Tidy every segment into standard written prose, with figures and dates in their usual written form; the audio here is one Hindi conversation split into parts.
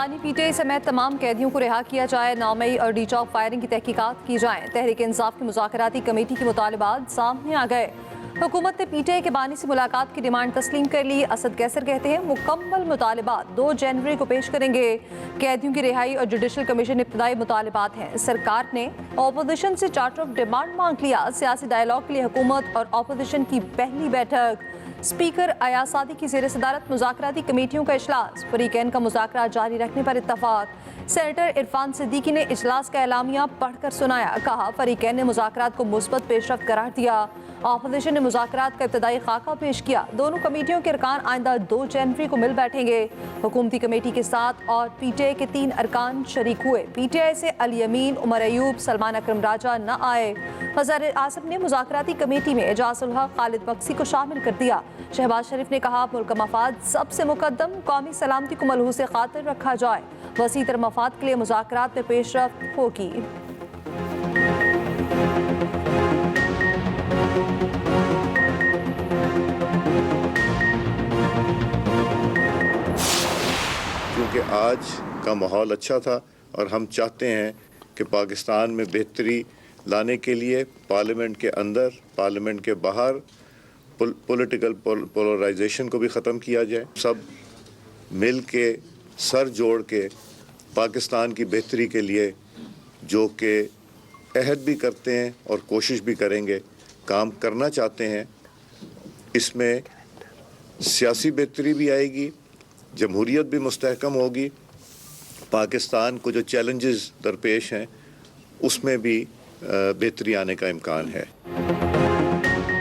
बानी पीटे समेत तमाम कैदियों को रिहा किया जाए। 9 मई और डी चौक फायरिंग की तहकीकात की जाए। तहरीक इंसाफ की मुज़ाकराती कमेटी के मुतालबात सामने आ गए। हुकूमत ने पीटीआई के बानी से मुलाकात की डिमांड तस्लीम कर ली। असद कैसर कहते हैं मुकम्मल मुतालबात 2 जनवरी को पेश करेंगे। कैदियों की रिहाई और जुडिशल कमीशन इब्तदाई मुतालबात हैं। सरकार ने अपोजिशन से चार्टर ऑफ डिमांड मांग लिया। सियासी डायलॉग के लिए हुकूमत और अपोजिशन की पहली बैठक। स्पीकर अयाज सादी की ज़ेर सदारत मुज़ाकराती कमेटियों का इजलास। फरीकैन का मुज़ाकरा जारी रखने पर इत्तफाक। सेनेटर इरफान सिद्दीकी ने इजलास का एलामिया पढ़कर सुनाया। कहा फरीकैन ने मुज़ाकरात को मुस्बत पेशरफ्त करार दिया। अपोजिशन ने मुज़ाकरात का इब्तदाई खाका पेश किया। दोनों कमेटियों के अरकान आइंदा 2 जनवरी को मिल बैठेंगे। हुकूमती कमेटी के साथ और पीटीआई के 3 अरकान शरीक हुए। पीटीआई से अली अमीन, उमर अयूब, सलमान अकरम राजा न आए। वज़ीर आसिफ ने मुज़ाकराती कमेटी में एजाज उल हक, खालिद बक्सी को शामिल कर दिया। शहबाज शरीफ ने कहा मुल्क का मफाद सबसे मुकद्दम, कौमी सलामती को मलहूस खातिर रखा जाए। वसीतर मफाद के लिए मुज़ाकरात में पेशरफ्त होगी। क्योंकि आज का माहौल अच्छा था और हम चाहते हैं कि पाकिस्तान में बेहतरी लाने के लिए पार्लियामेंट के अंदर, पार्लियामेंट के बाहर पॉलिटिकल पोलराइजेशन को भी ख़त्म किया जाए। सब मिल के सर जोड़ के पाकिस्तान की बेहतरी के लिए जो कि अहद भी करते हैं और कोशिश भी करेंगे, काम करना चाहते हैं। इसमें सियासी बेहतरी भी आएगी, जमहूरियत भी मुस्तहकम होगी। पाकिस्तान को जो चैलेंजेस दरपेश हैं उसमें भी बेहतरी आने का इम्कान है।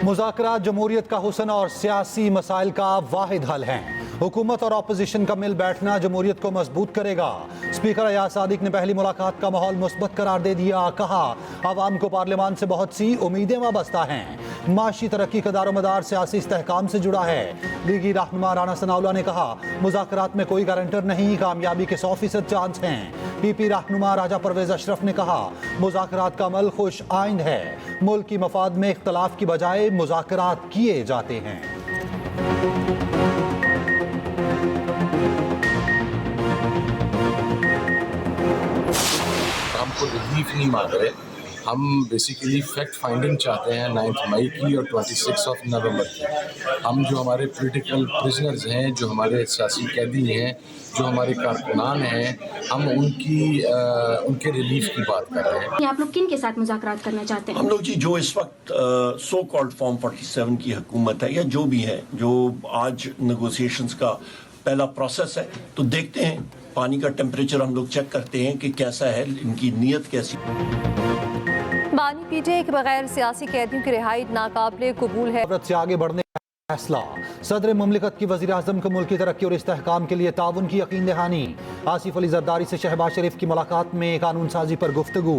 मुज़ाकरात जमहूरियत का हुस्न और सियासी मसाइल का वाहिद हल हैं। हुकूमत और अपोजिशन का मिल बैठना जमहूरियत को मजबूत करेगा। स्पीकर अयाज सादिक ने पहली मुलाकात का माहौल मुस्बत करार दे दिया। कहा आवाम को पार्लियामान से बहुत सी उम्मीदें वाबस्ता हैं। माशी तरक्की का दारोमदार सियासी इस्तेहकाम से जुड़ा है। लीगी रहनुमा राना सनाउल्लाह ने कहा मुज़ाकरात में कोई गारंटर नहीं, कामयाबी के 100% चांस हैं। पीपी रहनुमा राजा परवेज अशरफ ने कहा मुज़ाकरात का अमल खुश आइंद है। मुल्क की मफाद में इख्तलाफ की बजाय मुज़ाकरात किए जाते हैं। हमको रिलीफ नहीं मांग रहे, हम बेसिकली फैक्ट फाइंडिंग चाहते हैं 9 मई की और 26 नवंबर की। हम जो हमारे पॉलिटिकल प्रिजनर्स हैं, जो हमारे सियासी कैदी हैं, जो हमारे कारकुनान हैं, हम उनके रिलीफ की बात कर रहे हैं। आप लोग किन के साथ मुज़ाकरात करना चाहते हैं? हम लोग जी जो इस वक्त सो कॉल्ड फॉर्म 47 की हुकूमत है या जो भी है, जो आज नेगोशिएशंस का पहला प्रोसेस है, तो देखते हैं पानी का टेम्परेचर हम लोग चेक करते हैं कि कैसा है, इनकी नीयत कैसी। बानी पीटीआई के बगैर सियासी कैदियों की रिहाई नाकाबिले कबूल है। से आगे बढ़ने का फैसला। सदर मुमलिकत की वज़ीर आज़म को मुल्क की तरक्की और इस्तेहकाम के लिए ताउन की यकीन दहानी। आसिफ अली जरदारी से शहबाज शरीफ की मुलाकात में कानून साजी पर गुफ्तगू।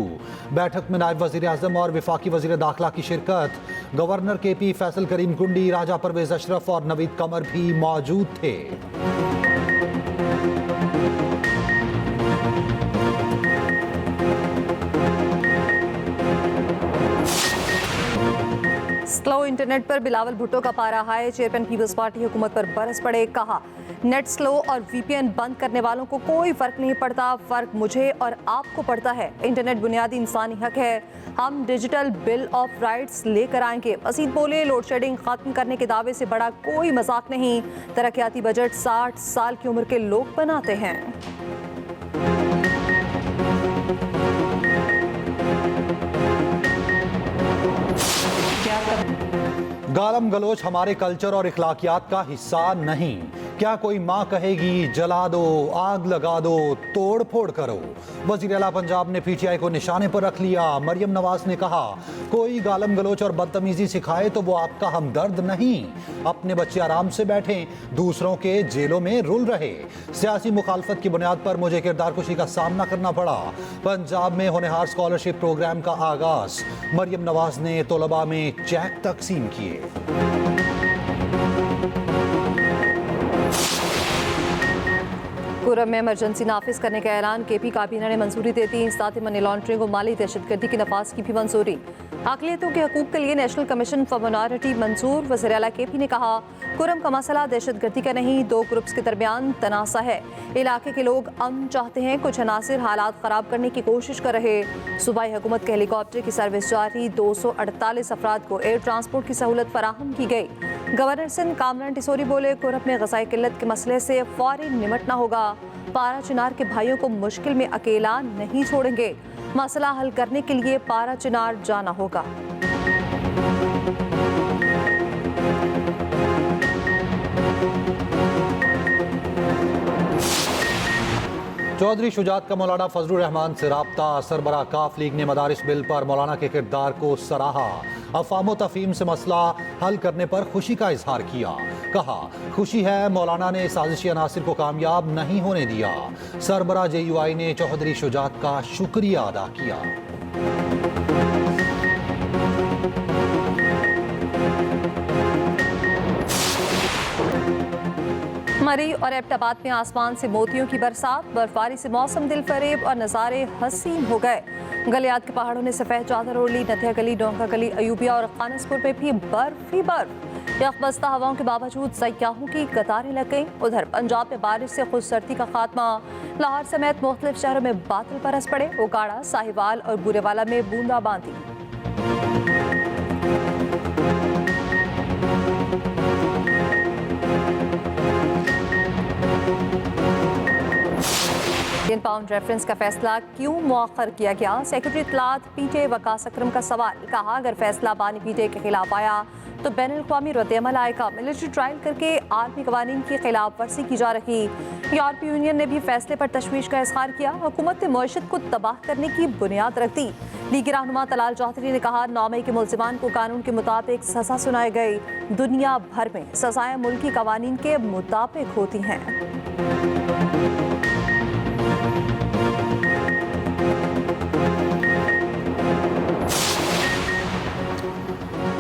बैठक में नायब वज़ीर आज़म और वफाकी वज़ीर दाखिला की शिरकत। गवर्नर KP फैसल करीम कुंडी, राजा परवेज अशरफ और नवीद कमर भी मौजूद थे। स्लो इंटरनेट पर बिलावल भुट्टो का पारा हाई। चेयरमैन पीपल्स पार्टी हुकूमत पर बरस पड़े। कहा नेट स्लो और VPN बंद करने वालों को कोई फर्क नहीं पड़ता, फर्क मुझे और आपको पड़ता है। इंटरनेट बुनियादी इंसानी हक है, हम डिजिटल बिल ऑफ राइट्स लेकर आएंगे। मजीद बोले लोड शेडिंग खत्म करने के दावे से बड़ा कोई मजाक नहीं। तरक्याती बजट 60 साल की उम्र के लोग बनाते हैं। गालम गलोच हमारे कल्चर और इखलाकियात का हिस्सा नहीं। क्या कोई माँ कहेगी जला दो, आग लगा दो, तोड़ फोड़ करो। वज़ीर आला पंजाब ने PTI को निशाने पर रख लिया। मरियम नवाज ने कहा कोई गालम गलोच और बदतमीजी सिखाए तो वो आपका हमदर्द नहीं। अपने बच्चे आराम से बैठें, दूसरों के जेलों में रुल रहे। सियासी मुखालफत की बुनियाद पर मुझे किरदार कुशी का सामना करना पड़ा। पंजाब में होनहार स्कॉलरशिप प्रोग्राम का आगाज। मरियम नवाज ने तलबा में चेक तकसीम किए। कुरम में इमरजेंसी नाफिज करने का ऐलान। KP काबीना ने मंजूरी दे दी। साथ ही मनी लॉन्ड्रिंग और माली दहशतगर्दी की नफाज की भी मंजूरी। अक़लियतों के हकूक़ के लिए नेशनल कमीशन फॉर माइनॉरिटी मंजूर। वज़ीर आला KP ने कहा, कुरम का मसला दहशतगर्दी का नहीं, दो ग्रुप्स के दरमियान तनाज़ा है। इलाके के लोग अमन चाहते हैं, कुछ अनासिर हालात ख़राब करने की कोशिश कर रहे। सूबाई हुकूमत के हेलीकॉप्टर की सर्विस जारी, 248 अफराद को एयर ट्रांसपोर्ट की सहूलत फराहम की गई। गवर्नर सिंध कामरान टिसोरी बोले, कुरम में ग़ज़ाई किल्लत के मसले से फ़ौरी निमटना होगा। पारा चिनार के भाइयों को मुश्किल में अकेला नहीं छोड़ेंगे, मसला हल करने के लिए पारा चिनार जाना होगा। चौधरी शुजात का मौलाना फजलुर रहमान से राब्ता। सरबरा काफ लीग ने मदारिस बिल पर मौलाना के किरदार को सराहा। अफवाम तफहीम से मसला हल करने पर खुशी का इजहार किया। कहा, खुशी है मौलाना ने साजिशी अनासिर को कामयाब नहीं होने दिया। सरबरा JUI ने चौधरी शुजात का शुक्रिया अदा किया। मरी और एबटाबाद में आसमान से मोतियों की बरसात, बर्फबारी से मौसम दिल फरेब और नज़ारे हसीन हो गए। गलियात के पहाड़ों ने सफ़ेद चादर ओढ़ ली। नथिया गली, डोंका गली, अयूबिया और खानसपुर में भी बर्फ ही बर्फ। यकबस्ता हवाओं के बावजूद सयाहों की कतारें लग गईं। उधर पंजाब में बारिश से खुद सर्दी का खात्मा। लाहौर समेत मुख्तलिफ शहरों में बादल बरस पड़े। ओकाड़ा, साहिवाल और बुरेवाला में बूंदाबांदी। पाउंड रेफरेंस का फैसला क्यों मुअख्खर किया गया? सेक्रेटरी इत्तलात PTA वकास अकरम का सवाल। कहा, अगर फैसला बानी PTA के खिलाफ आया तो बैनुल-अक़वामी रद्द-ए-अमल आएगा। मिलिट्री ट्रायल करके आर्मी कवानीन की खिलाफ वर्जी की जा रही। यूरोपीय यूनियन ने भी फैसले पर तशवीश का इजहार किया। हुकूमत ने मईशत को तबाह करने की बुनियाद रख दी। लीगी रहनुमा तलाल चौधरी ने कहा, 9 मई के मुल्जिमान को कानून के मुताबिक सजा सुनाई गई। दुनिया भर में सजाएं मुल्की कवानीन के मुताबिक होती हैं।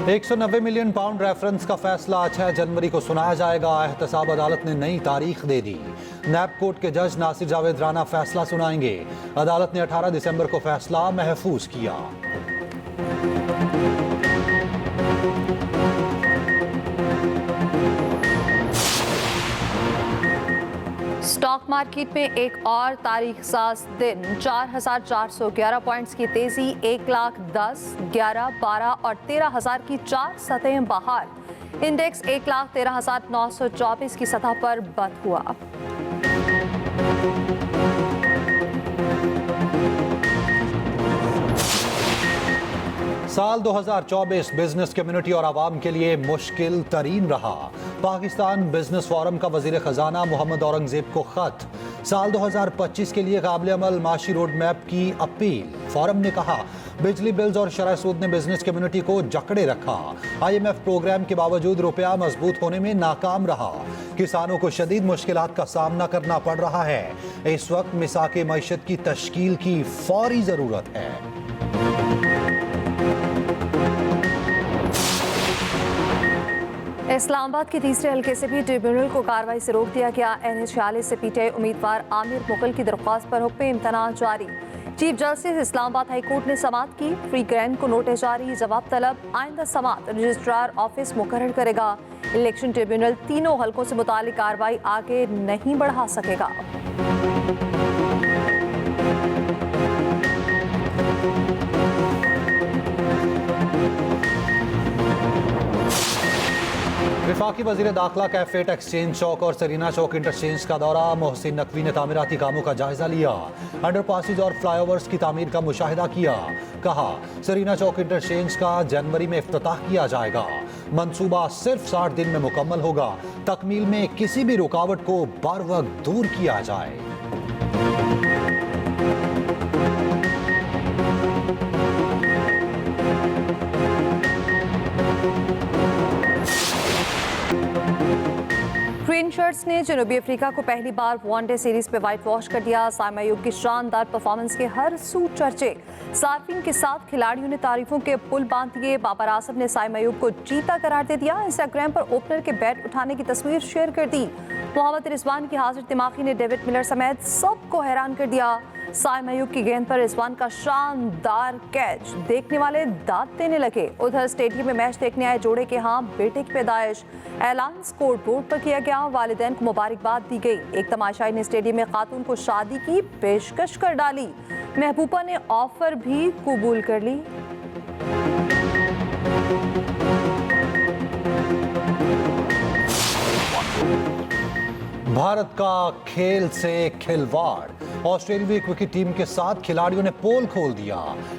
190 मिलियन पाउंड रेफरेंस का फैसला 6 जनवरी को सुनाया जाएगा। एहतसाब अदालत ने नई तारीख दे दी। नैब कोर्ट के जज नासिर जावेद राना फैसला सुनाएंगे। अदालत ने 18 दिसंबर को फैसला महफूज किया। स्टॉक मार्केट में एक और तारीख साज दिन। 4,411 पॉइंट्स की तेजी, 1,10,, 11, 12 और 13,000 की 4 सतहें बहाल। इंडेक्स 1,13,924 की सतह पर बंद हुआ। साल 2024 बिजनेस कम्युनिटी और आवाम के लिए मुश्किल तरीन रहा। पाकिस्तान बिजनेस फोरम का वजीर खजाना मोहम्मद औरंगजेब को खत। साल 2025 के लिए काबिल अमल माशी रोड मैप की अपील। फोरम ने कहा, बिजली बिल्स और शरह सूद ने बिजनेस कम्युनिटी को जकड़े रखा। IMF प्रोग्राम के बावजूद रुपया मजबूत होने में नाकाम रहा। किसानों को शदीद मुश्किलात का सामना करना पड़ रहा है। इस वक्त मिसाके मईशत की तश्कील की फौरी जरूरत है। इस्लामाबाद के तीसरे हल्के से भी ट्रिब्यूनल को कार्रवाई से रोक दिया गया। NH-46 से PTI उम्मीदवार आमिर मुगल की दरख्वास्त पर हुक्म इम्तना जारी। Chief justice Islamabad high court ने समाअत की। फ्री ग्रैंड को नोटिस जारी, जवाब तलब। आइंदा समाअत रजिस्ट्रार ऑफिस मुकर्रर करेगा। इलेक्शन ट्रिब्यूनल तीनों हल्कों से मुतालिक कार्रवाई आगे नहीं बढ़ा सकेगा। वफाकी वज़ीर दाखिला कैफेट एक्सचेंज चौक और सरीना चौक इंटरचेंज का दौरा। मोहसिन नकवी ने तामीराती कामों का जायजा लिया। अंडरपासेज और फ्लाईओवर्स की तामीर का मुशाहिदा किया। कहा, सरीना चौक इंटरचेंज का जनवरी में इफ्तिताह किया जाएगा। मंसूबा सिर्फ 60 दिन में मुकम्मल होगा। तकमील में किसी भी रुकावट को बर वक्त दूर किया जाए। ग्रीन शर्ट्स ने जनूबी अफ्रीका को पहली बार वनडे सीरीज पे वाइट वॉश कर दिया। साइमा अयूब की शानदार परफॉर्मेंस के हर सू चर्चे। सार्फिन के साथ खिलाड़ियों ने तारीफों के पुल बांध दिए। बाबर आसम ने साइमा अयूब को जीता करार दे दिया। इंस्टाग्राम पर ओपनर के बैट उठाने की तस्वीर शेयर कर दी। मोहम्मद रिजवान की हाजिर दिमागी ने डेविड मिलर समेत सबको हैरान कर दिया। साइम अयूब की गेंद पर रिजवान का शानदार कैच, देखने वाले दांत देने लगे। उधर स्टेडियम में मैच देखने आए जोड़े के यहाँ बेटे की पैदाइश, ऐलान स्कोर बोर्ड पर किया गया। वालिदैन को मुबारकबाद दी गई। एक तमाशाई ने स्टेडियम में खातून को शादी की पेशकश कर डाली। महबूबा ने ऑफर भी कबूल कर ली। भारत का खेल से खिलवाड़, ऑस्ट्रेलियाई क्रिकेट टीम के साथ खिलाड़ियों ने पोल खोल दिया।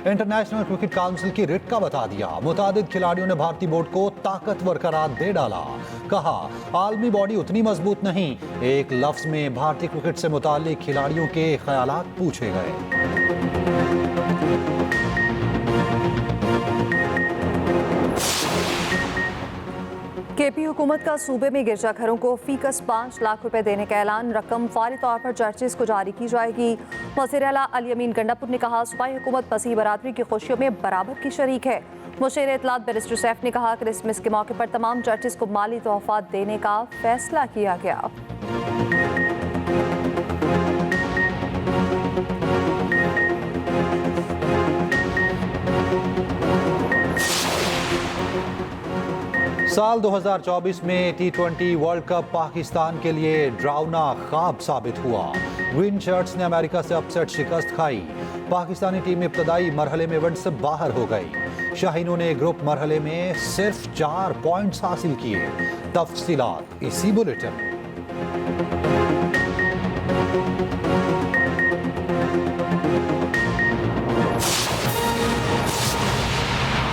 इंटरनेशनल क्रिकेट काउंसिल की रिट का बता दिया। मुतादिद खिलाड़ियों ने भारतीय बोर्ड को ताकतवर करार दे डाला। कहा आलमी बॉडी उतनी मजबूत नहीं। एक लफ्ज में भारतीय क्रिकेट से मुताल्लिक खिलाड़ियों के ख्यालात पूछे गए। केपी हुकूमत का सूबे में गिरजाघरों को फीकस 5 लाख रुपए देने का ऐलान। रकम फौरी तौर पर चर्चेस को जारी की जाएगी। वज़ीर आला अली अमीन गंडापुर ने कहा सूबाई हुकूमत मसीह बरादरी की खुशियों में बराबर की शरीक है। मुशीर इत्तलात बैरिस्टर सैफ ने कहा क्रिसमस के मौके पर तमाम चर्चेस को माली तोहफात देने का फैसला किया गया। साल 2024 में T20 वर्ल्ड कप पाकिस्तान के लिए ड्रावना ख्वाब साबित हुआ। ग्रीन शर्ट्स ने अमेरिका से अपसेट शिकस्त खाई। पाकिस्तानी टीम इब्तदाई मरहले में इवेंट से बाहर हो गई। शाहीनों ने ग्रुप मरहले में सिर्फ 4 पॉइंट्स हासिल किए। तफसीलात इसी बुलेटिन।